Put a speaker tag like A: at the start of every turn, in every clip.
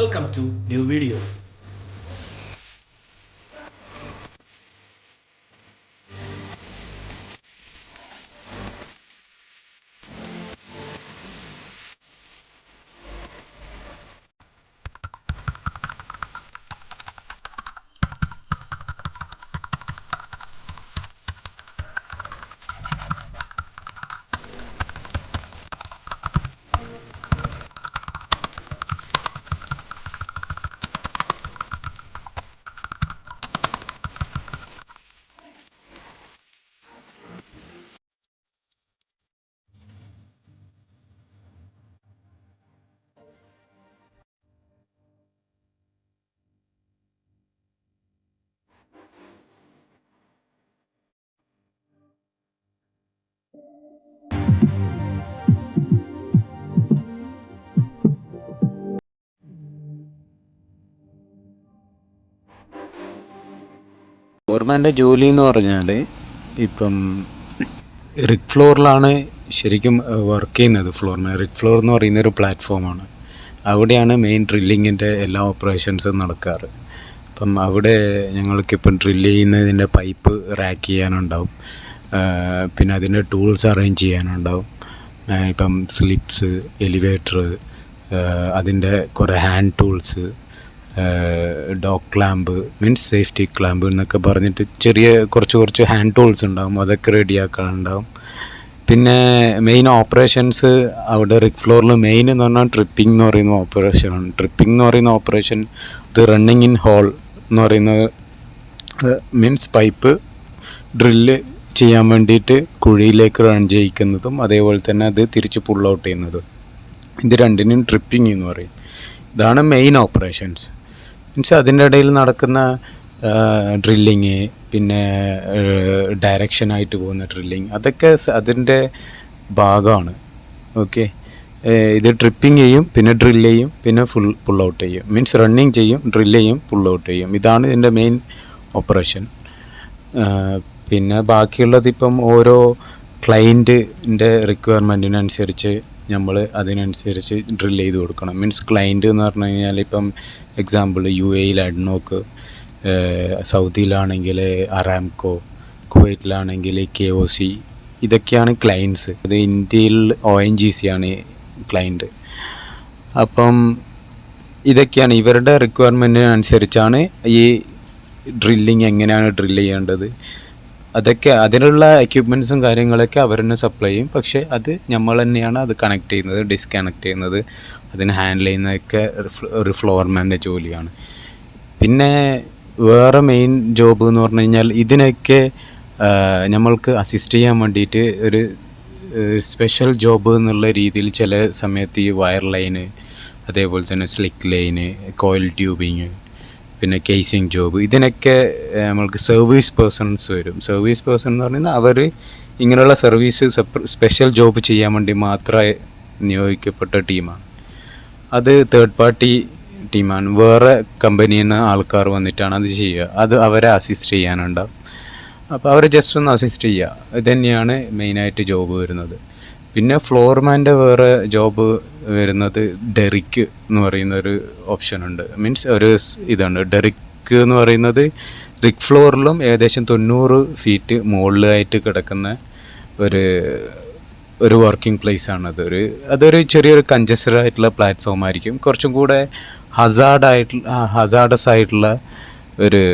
A: Welcome to new video.
B: ഫോർമാൻ്റെ ജോലി എന്ന് പറഞ്ഞാൽ ഇപ്പം റിഗ് ഫ്ലോറിലാണ് ശരിക്കും വർക്ക് ചെയ്യുന്നത്. റിഗ് ഫ്ലോർ എന്ന് പറയുന്ന ഒരു പ്ലാറ്റ്ഫോമാണ്. അവിടെയാണ് മെയിൻ ഡ്രില്ലിങ്ങിൻ്റെ എല്ലാ ഓപ്പറേഷൻസും നടക്കാറ്. അപ്പം അവിടെ ഞങ്ങൾക്കിപ്പം ഡ്രില്ല് ചെയ്യുന്നതിൻ്റെ പൈപ്പ് റാക്ക് ചെയ്യാനുണ്ടാവും, പിന്നെ അതിൻ്റെ ടൂൾസ് അറേഞ്ച് ചെയ്യാനുണ്ടാവും. ഇപ്പം സ്ലിപ്സ്, എലിവേറ്റർ, അതിൻ്റെ കുറേ hand tools, dog clamp means safety clamp എന്നൊക്കെ പറഞ്ഞിട്ട് ചെറിയ കുറച്ച് ഹാൻഡ് ടൂൾസ് ഉണ്ടാവും, അതൊക്കെ റെഡിയാക്കാനുണ്ടാവും. പിന്നെ മെയിൻ ഓപ്പറേഷൻസ് അവിടെ റിഗ് ഫ്ലോറിൽ മെയിൻ എന്ന് പറഞ്ഞാൽ ട്രിപ്പിംഗ് എന്ന് പറയുന്ന ഓപ്പറേഷനാണ്. ട്രിപ്പിംഗ് എന്ന് പറയുന്ന ഓപ്പറേഷൻ ഇത് റണ്ണിങ് ഇൻ ഹോൾ എന്ന് പറയുന്നത് മീൻസ് പൈപ്പ് ഡ്രില്ല് ചെയ്യാൻ വേണ്ടിയിട്ട് കുഴിയിലേക്ക് റൺ ചെയ്യിക്കുന്നതും അതേപോലെ തന്നെ അത് തിരിച്ച് പുൾ ഔട്ട് ചെയ്യുന്നതും, ഇത് രണ്ടിനും ട്രിപ്പിംഗ് എന്ന് പറയും. ഇതാണ് മെയിൻ ഓപ്പറേഷൻസ്. മീൻസ് അതിൻ്റെ ഇടയിൽ നടക്കുന്ന ഡ്രില്ലിങ്, പിന്നെ ഡയറക്ഷനായിട്ട് പോകുന്ന ഡ്രില്ലിങ്, അതൊക്കെ അതിൻ്റെ ഭാഗമാണ്. ഓക്കെ, ഇത് ട്രിപ്പിംഗ് ചെയ്യും, പിന്നെ ഡ്രില്ല് ചെയ്യും, പിന്നെ പുൾ ഔട്ട് ചെയ്യും. മീൻസ് റണ്ണിങ് ചെയ്യും, ഡ്രില്ല് ചെയ്യും, പുൾ ഔട്ട് ചെയ്യും. ഇതാണ് ഇതിൻ്റെ മെയിൻ ഓപ്പറേഷൻ. പിന്നെ ബാക്കിയുള്ളത് ഇപ്പം ഓരോ ക്ലയൻറ്റിൻ്റെ റിക്വയർമെൻറ്റിനനുസരിച്ച് നമ്മൾ അതിനനുസരിച്ച് ഡ്രിൽ ചെയ്ത് കൊടുക്കണം. മീൻസ് ക്ലയൻറ്റ് എന്ന് പറഞ്ഞു കഴിഞ്ഞാൽ ഇപ്പം എക്സാമ്പിൾ UAE അഡ്നോക്ക്, സൗദിയിലാണെങ്കിൽ അറാംകോ, കുവൈറ്റിലാണെങ്കിൽ KOC, ഇതൊക്കെയാണ് ക്ലയൻറ്റ്സ്. അത് ഇന്ത്യയിൽ ONGC ആണ് ക്ലയൻറ്റ്. അപ്പം ഇതൊക്കെയാണ് ഇവരുടെ റിക്വയർമെൻറ്റിനനുസരിച്ചാണ് ഈ ഡ്രില്ലിങ് എങ്ങനെയാണ് ഡ്രില്ല് ചെയ്യേണ്ടത്, അതൊക്കെ അതിനുള്ള എക്യുപ്മെൻറ്റ്സും കാര്യങ്ങളൊക്കെ അവർ തന്നെ സപ്ലൈ ചെയ്യും. പക്ഷേ അത് നമ്മൾ തന്നെയാണ് അത് കണക്ട് ചെയ്യുന്നത്, ഡിസ്കണക്ട് ചെയ്യുന്നത്, അതിന് ഹാൻഡിൽ ചെയ്യുന്നതൊക്കെ ഒരു ഫ്ലോർമാൻ്റെ ജോലിയാണ്. പിന്നെ വേറെ മെയിൻ ജോബ് എന്ന് പറഞ്ഞു കഴിഞ്ഞാൽ ഇതിനൊക്കെ നമ്മൾക്ക് അസിസ്റ്റ് ചെയ്യാൻ വേണ്ടിയിട്ട് ഒരു സ്പെഷ്യൽ ജോബ് എന്നുള്ള രീതിയിൽ ചില സമയത്ത് ഈ വയർ ലൈന്, അതേപോലെ തന്നെ സ്ലിക്ക് ലൈന്, കോയിൽ ട്യൂബിങ്, പിന്നെ കേസിങ് ജോബ്, ഇതിനൊക്കെ നമ്മൾക്ക് സർവീസ് പേഴ്സൺസ് വരും. സർവീസ് പേഴ്സൺ എന്ന് പറഞ്ഞാൽ അവർ ഇങ്ങനെയുള്ള സർവീസ് സ്പെഷ്യൽ ജോബ് ചെയ്യാൻ വേണ്ടി മാത്രമേ നിയോഗിക്കപ്പെട്ട ടീമാണ്. അത് തേർഡ് പാർട്ടി ടീമാണ്. വേറെ കമ്പനിയിൽ നിന്ന് ആൾക്കാർ വന്നിട്ടാണ് അത് ചെയ്യുക. അത് അവരെ അസിസ്റ്റ് ചെയ്യാനുണ്ടാവും. അപ്പോൾ അവർ ജസ്റ്റ് ഒന്ന് അസിസ്റ്റ് ചെയ്യുക. ഇത് തന്നെയാണ് മെയിനായിട്ട് ജോബ് വരുന്നത്. പിന്നെ ഫ്ലോർമാൻ്റെ വേറെ ജോബ് വരുന്നത് ഡെറിക്ക് എന്ന് പറയുന്നൊരു ഓപ്ഷനുണ്ട്. മീൻസ് ഒരു ഇതാണ് ഡെറിക്ക് എന്ന് പറയുന്നത്. റിഗ് ഫ്ലോറിലും ഏകദേശം 90 ഫീറ്റ് മുകളിലായിട്ട് കിടക്കുന്ന ഒരു വർക്കിംഗ് പ്ലേസ് ആണത്. അതൊരു ചെറിയൊരു കൺജസ്റ്റഡ് ആയിട്ടുള്ള പ്ലാറ്റ്ഫോം ആയിരിക്കും. കുറച്ചും കൂടെ ഹസാഡസ് ആയിട്ടുള്ള ഒരു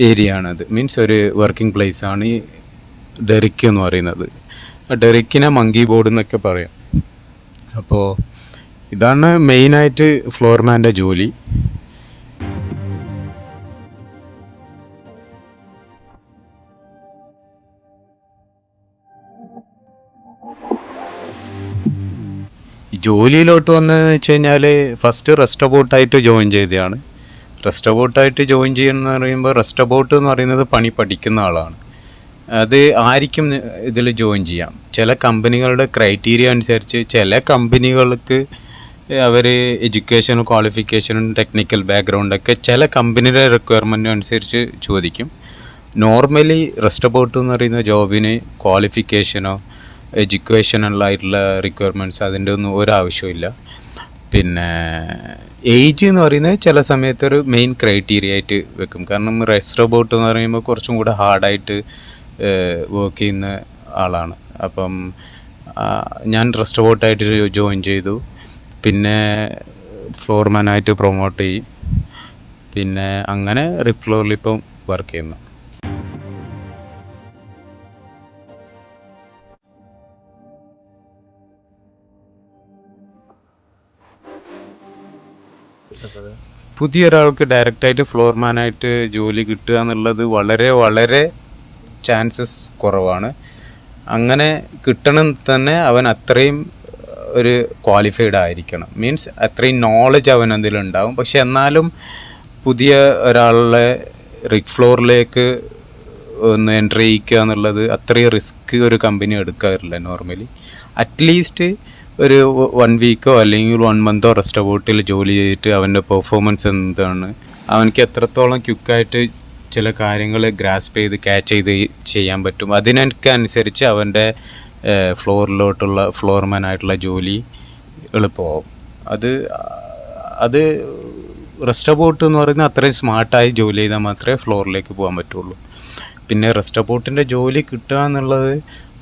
B: ഏരിയ ആണത്. മീൻസ് ഒരു വർക്കിംഗ് പ്ലേസ് ആണ് ഈ ഡെറിക്ക് എന്ന് പറയുന്നത്. ഡെറിക്കിനെ മങ്കി ബോർഡ് എന്നൊക്കെ പറയാം. അപ്പോൾ ഇതാണ് മെയിനായിട്ട് ഫ്ലോർമാൻ്റെ ജോലി. ജോലിയിലോട്ട് വന്നതെന്ന് വെച്ച് കഴിഞ്ഞാൽ ഫസ്റ്റ് റെസ്റ്റ് അബൌട്ടായിട്ട് ജോയിൻ ചെയ്തതാണ്. റെസ്റ്റ് അബൌട്ടായിട്ട് ജോയിൻ ചെയ്യുന്നതെന്ന് പറയുമ്പോൾ റെസ്റ്റ് അബൌട്ട് എന്ന് പറയുന്നത് പണി പഠിക്കുന്ന ആളാണ്. അത് ആർക്കും ഇതിൽ ജോയിൻ ചെയ്യാം. ചില കമ്പനികളുടെ ക്രൈറ്റീരിയ അനുസരിച്ച് ചില കമ്പനികൾക്ക് അവർ എഡ്യൂക്കേഷനും ക്വാളിഫിക്കേഷനും ടെക്നിക്കൽ ബാക്ക്ഗ്രൗണ്ടൊക്കെ ചില കമ്പനിയുടെ റിക്വയർമെൻറ്റും അനുസരിച്ച് ചോദിക്കും. നോർമലി റെസ്റ്റ് അബൌട്ട് എന്ന് പറയുന്ന ജോബിന് ക്വാളിഫിക്കേഷനോ എഡ്യൂക്കേഷനലായിട്ടുള്ള റിക്വയർമെൻറ്റ്സ് അതിൻ്റെ ഒന്നും ഒരാവശ്യമില്ല. പിന്നെ ഏജ് എന്ന് പറയുന്നത് ചില സമയത്ത് ഒരു മെയിൻ ക്രൈറ്റീരിയ ആയിട്ട് വെക്കും. കാരണം റെസ്റ്റ് റോബോട്ട് എന്ന് പറയുമ്പോൾ കുറച്ചും കൂടെ ഹാർഡായിട്ട് വർക്ക് ചെയ്യുന്ന ആളാണ്. അപ്പം ഞാൻ റെസ്റ്റ് റോബോട്ടായിട്ട് ജോയിൻ ചെയ്തു. പിന്നെ ഫ്ലോർമാനായിട്ട് പ്രൊമോട്ട് ചെയ്യും. പിന്നെ അങ്ങനെ റിക് ഫ്ലോറിൽ ഇപ്പം വർക്ക് ചെയ്യുന്നു. പുതിയൊരാൾക്ക് ഡയറക്റ്റായിട്ട് ഫ്ലോർമാനായിട്ട് ജോലി കിട്ടുക എന്നുള്ളത് വളരെ വളരെ ചാൻസസ് കുറവാണ്. അങ്ങനെ കിട്ടണം തന്നെ അവൻ അത്രയും ഒരു ക്വാളിഫൈഡ് ആയിരിക്കണം. മീൻസ് അത്രയും നോളജ് അവൻ അതിലുണ്ടാവും. പക്ഷെ എന്നാലും പുതിയ ഒരാളെ റിക് ഫ്ലോറിലേക്ക് ഒന്ന് എൻട്രി ചെയ്യിക്കുക എന്നുള്ളത് അത്രയും റിസ്ക് ഒരു കമ്പനി എടുക്കാറില്ല നോർമലി. അറ്റ്ലീസ്റ്റ് ഒരു 1 വീക്കോ അല്ലെങ്കിൽ 1 മന്തോ റെസ്റ്റ് ബോട്ടിൽ ജോലി ചെയ്തിട്ട് അവൻ്റെ പെർഫോമൻസ് എന്താണ്, അവനക്ക് എത്രത്തോളം ക്വിക്കായിട്ട് ചില കാര്യങ്ങൾ ഗ്രാസ്പ് ചെയ്ത് ക്യാച്ച് ചെയ്ത് ചെയ്യാൻ പറ്റും, അതിനൊക്കെ അനുസരിച്ച് അവൻ്റെ ഫ്ലോറിലോട്ടുള്ള ഫ്ലോർമാനായിട്ടുള്ള ജോലി എളുപ്പമാവും. അത് റെസ്റ്റ് ബോട്ട് എന്ന് പറയുന്നത് അത്രയും സ്മാർട്ടായി ജോലി ചെയ്താൽ മാത്രമേ ഫ്ലോറിലേക്ക് പോകാൻ പറ്റുള്ളൂ. പിന്നെ റെസ്റ്റ് ബോട്ടിൻ്റെ ജോലി കിട്ടുക എന്നുള്ളത്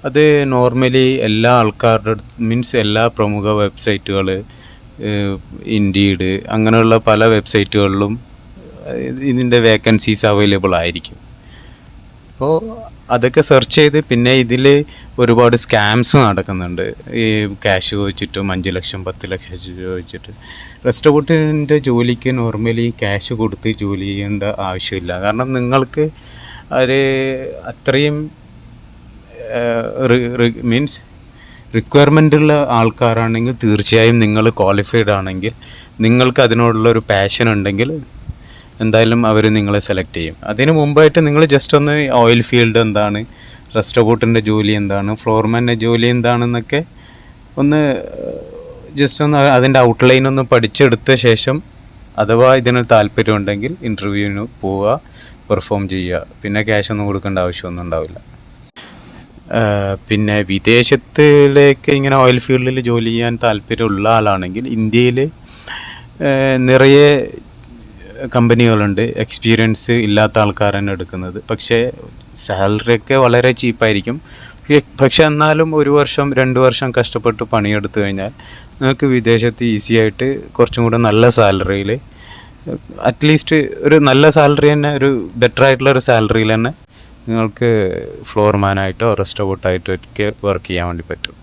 B: അത് നോർമലി എല്ലാ ആൾക്കാരുടെ മീൻസ് എല്ലാ പ്രമുഖ വെബ്സൈറ്റുകൾ, ഇൻഡീഡ് അങ്ങനെയുള്ള പല വെബ്സൈറ്റുകളിലും ഇതിൻ്റെ വേക്കൻസീസ് അവൈലബിൾ ആയിരിക്കും. അപ്പോൾ അതൊക്കെ സെർച്ച് ചെയ്ത്, പിന്നെ ഇതിൽ ഒരുപാട് സ്കാംസ് നടക്കുന്നുണ്ട്. ഈ ക്യാഷ് ചോദിച്ചിട്ടും 5 ലക്ഷം 10 ലക്ഷം ചോദിച്ചിട്ട്. റെസ്റ്റ് ബോട്ടിൻ്റെ ജോലിക്ക് നോർമലി ക്യാഷ് കൊടുത്ത് ജോലി ചെയ്യേണ്ട ആവശ്യമില്ല. കാരണം നിങ്ങൾക്ക് ഒരു അത്രയും മീൻസ് റിക്വയർമെൻറ്റുള്ള ആൾക്കാരാണെങ്കിൽ തീർച്ചയായും നിങ്ങൾ ക്വാളിഫൈഡ് ആണെങ്കിൽ, നിങ്ങൾക്ക് അതിനോടുള്ളൊരു പാഷൻ ഉണ്ടെങ്കിൽ എന്തായാലും അവർ നിങ്ങളെ സെലക്ട് ചെയ്യും. അതിന് മുമ്പായിട്ട് നിങ്ങൾ ജസ്റ്റ് ഒന്ന് ഓയിൽ ഫീൽഡ് എന്താണ്, റെസ്റ്റ് ബോട്ടിൻ്റെ ജോലി എന്താണ്, ഫ്ലോർമാൻ്റെ ജോലി എന്താണെന്നൊക്കെ ഒന്ന് ജസ്റ്റ് ഒന്ന് അതിൻ്റെ ഔട്ട്ലൈൻ ഒന്ന് പഠിച്ചെടുത്ത ശേഷം അഥവാ ഇതിന് താല്പര്യമുണ്ടെങ്കിൽ ഇൻ്റർവ്യൂവിന് പോവുക, പെർഫോം ചെയ്യുക. പിന്നെ ക്യാഷ് ഒന്നും കൊടുക്കേണ്ട ആവശ്യമൊന്നും ഉണ്ടാവില്ല. പിന്നെ വിദേശത്തിലേക്ക് ഇങ്ങനെ ഓയിൽ ഫീൽഡിൽ ജോലി ചെയ്യാൻ താല്പര്യമുള്ള ആളാണെങ്കിൽ ഇന്ത്യയിൽ നിറയെ കമ്പനികളുണ്ട് എക്സ്പീരിയൻസ് ഇല്ലാത്ത ആൾക്കാരാണ് എടുക്കുന്നത്. പക്ഷേ സാലറിയൊക്കെ വളരെ ചീപ്പായിരിക്കും. പക്ഷെ എന്നാലും 1 വർഷം 2 വർഷം കഷ്ടപ്പെട്ട് പണിയെടുത്തു കഴിഞ്ഞാൽ നിങ്ങൾക്ക് വിദേശത്ത് ഈസി ആയിട്ട് കുറച്ചും കൂടെ നല്ല സാലറിയിൽ, അറ്റ്ലീസ്റ്റ് ഒരു നല്ല സാലറി തന്നെ, ഒരു ബെറ്റർ ആയിട്ടുള്ള ഒരു സാലറിയിൽ തന്നെ നിങ്ങൾക്ക് ഫ്ലോർമാനായിട്ടോ റെസ്റ്റ് ബോട്ടായിട്ടോ ഒക്കെ വർക്ക് ചെയ്യാൻ വേണ്ടി പറ്റും.